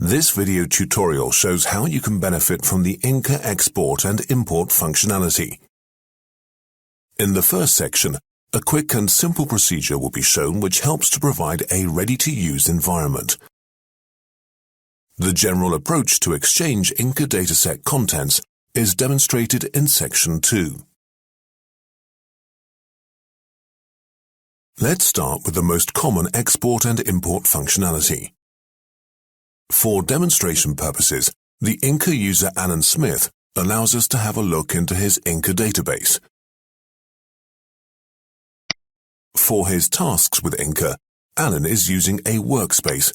This video tutorial shows how you can benefit from the Inca export and import functionality. In the first section, a quick and simple procedure will be shown which helps to provide a ready-to-use environment. The general approach to exchange Inca dataset contents is demonstrated in Section 2. Let's start with the most common export and import functionality. For demonstration purposes, the Inca user Alan Smith allows us to have a look into his Inca database. For his tasks with Inca, Alan is using a workspace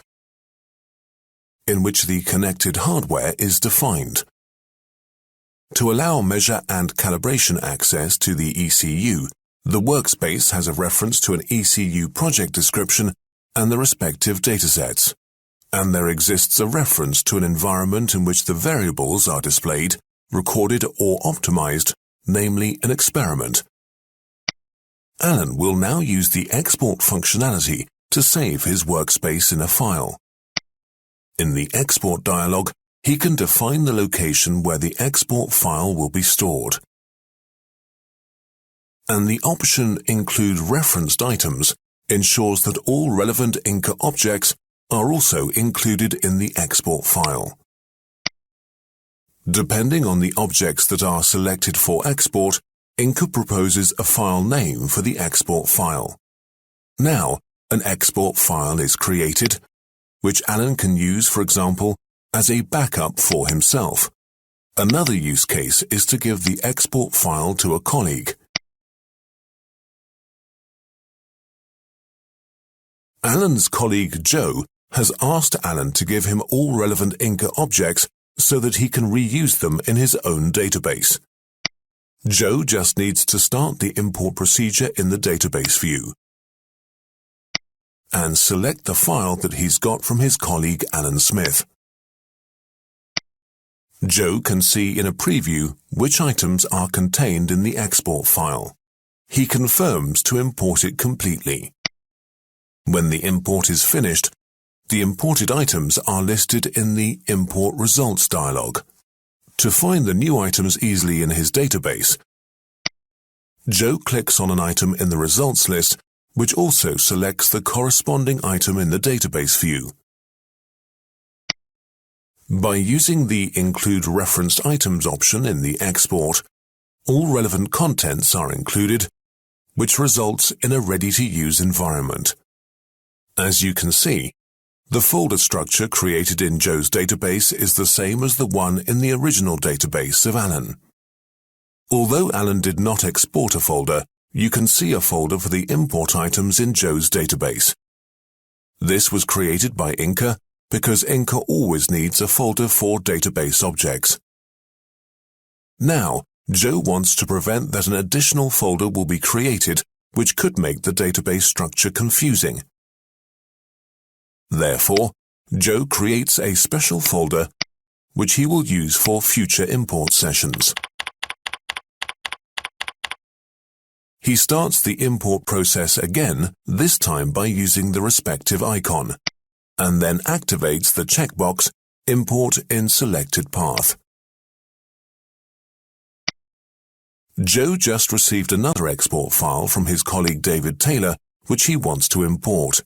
in which the connected hardware is defined. To allow measure and calibration access to the ECU, the workspace has a reference to an ECU project description and the respective datasets. And there exists a reference to an environment in which the variables are displayed, recorded or optimized, namely an experiment. Alan will now use the export functionality to save his workspace in a file. In the export dialog, he can define the location where the export file will be stored. And the option Include Referenced Items ensures that all relevant Inca objects are also included in the export file. Depending on the objects that are selected for export, Inca proposes a file name for the export file. Now, an export file is created, which Alan can use, for example, as a backup for himself. Another use case is to give the export file to a colleague. Alan's colleague Joe has asked Alan to give him all relevant Inca objects so that he can reuse them in his own database. Joe just needs to start the import procedure in the database view and select the file that he's got from his colleague Alan Smith. Joe can see in a preview which items are contained in the export file. He confirms to import it completely. When the import is finished, the imported items are listed in the Import Results dialog. To find the new items easily in his database, Joe clicks on an item in the results list, which also selects the corresponding item in the database view. By using the Include Referenced Items option in the export, all relevant contents are included, which results in a ready-to-use environment. As you can see, the folder structure created in Joe's database is the same as the one in the original database of Alan. Although Alan did not export a folder, you can see a folder for the import items in Joe's database. This was created by Inca because Inca always needs a folder for database objects. Now, Joe wants to prevent that an additional folder will be created, which could make the database structure confusing. Therefore, Joe creates a special folder which he will use for future import sessions. He starts the import process again, this time by using the respective icon, and then activates the checkbox Import in Selected Path. Joe just received another export file from his colleague David Taylor, which he wants to import.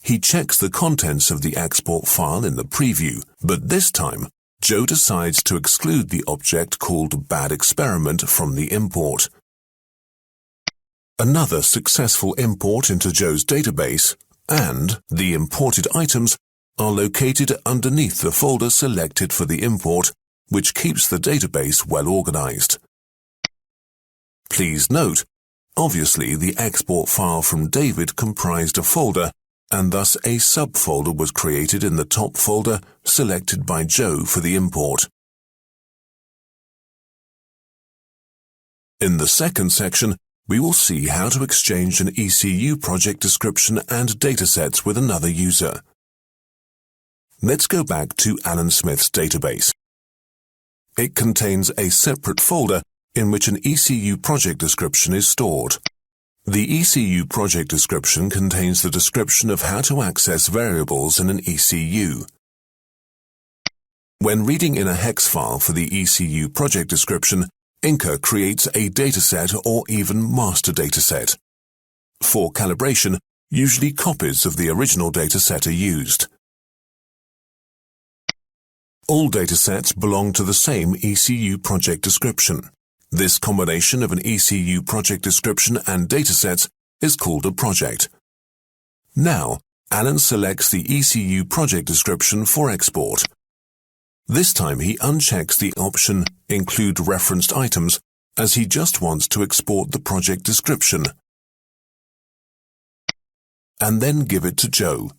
He checks the contents of the export file in the preview, but this time, Joe decides to exclude the object called Bad Experiment from the import. Another successful import into Joe's database, and the imported items are located underneath the folder selected for the import, which keeps the database well organized. Please note, obviously the export file from David comprised a folder, and thus a subfolder was created in the top folder selected by Joe for the import. In the second section, we will see how to exchange an ECU project description and datasets with another user. Let's go back to Alan Smith's database. It contains a separate folder in which an ECU project description is stored. The ECU project description contains the description of how to access variables in an ECU. When reading in a hex file for the ECU project description, Inca creates a dataset or even master dataset. For calibration, usually copies of the original dataset are used. All datasets belong to the same ECU project description. This combination of an ECU project description and datasets is called a project. Now, Alan selects the ECU project description for export. This time he unchecks the option Include Referenced Items, as he just wants to export the project description, and then give it to Joe.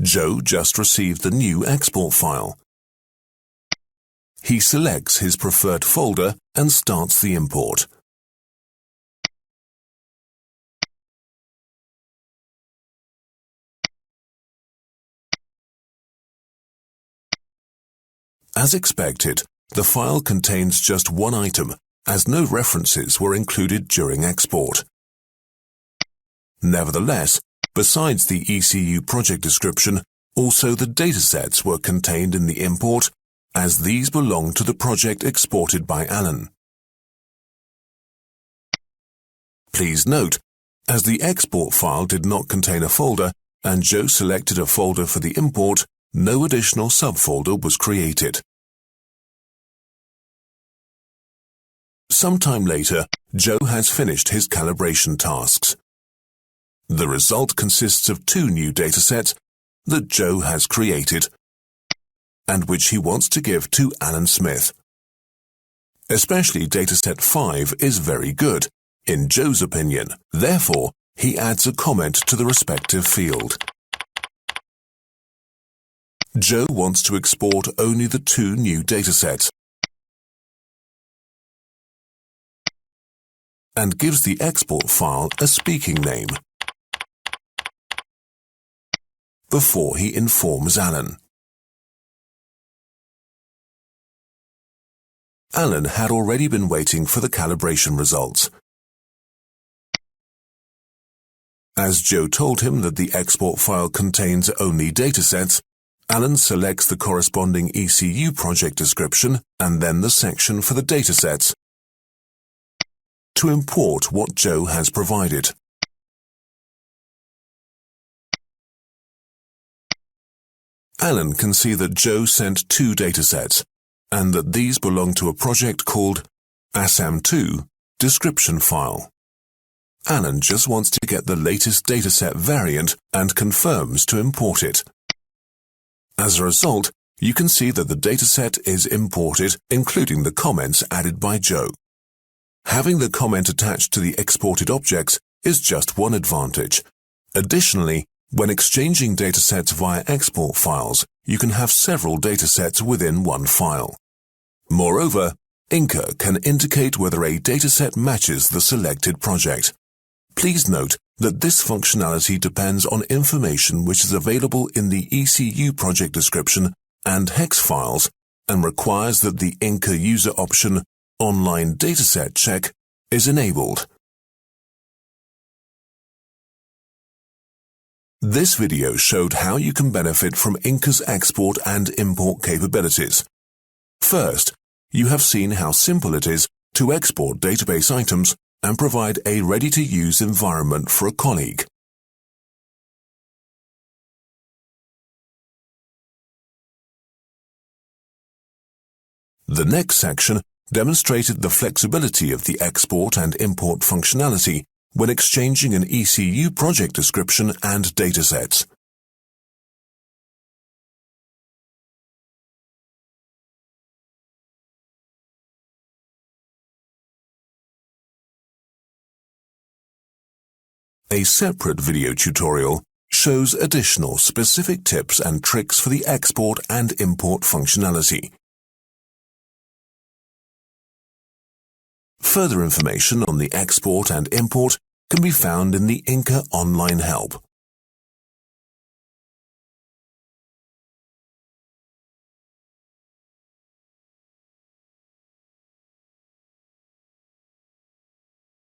Joe just received the new export file. He selects his preferred folder and starts the import. As expected, the file contains just one item, as no references were included during export. Nevertheless, besides the ECU project description, also the datasets were contained in the import, as these belong to the project exported by Alan. Please note, as the export file did not contain a folder and Joe selected a folder for the import, no additional subfolder was created. Sometime later, Joe has finished his calibration tasks. The result consists of two new datasets that Joe has created and which he wants to give to Alan Smith. Especially dataset 5 is very good, in Joe's opinion. Therefore, he adds a comment to the respective field. Joe wants to export only the two new datasets and gives the export file a speaking name before he informs Alan. Alan had already been waiting for the calibration results. As Joe told him that the export file contains only datasets, Alan selects the corresponding ECU project description and then the section for the datasets to import what Joe has provided. Alan can see that Joe sent two datasets and that these belong to a project called ASAM2 description file. Alan just wants to get the latest dataset variant and confirms to import it. As a result, you can see that the dataset is imported, including the comments added by Joe. Having the comment attached to the exported objects is just one advantage. Additionally, when exchanging datasets via export files, you can have several datasets within one file. Moreover, Inca can indicate whether a dataset matches the selected project. Please note that this functionality depends on information which is available in the ECU project description and hex files and requires that the Inca user option Online Dataset Check is enabled. This video showed how you can benefit from Inca's export and import capabilities. First, you have seen how simple it is to export database items and provide a ready-to-use environment for a colleague. The next section demonstrated the flexibility of the export and import functionality when exchanging an ECU project description and datasets. A separate video tutorial shows additional specific tips and tricks for the export and import functionality. Further information on the export and import can be found in the Inca Online Help.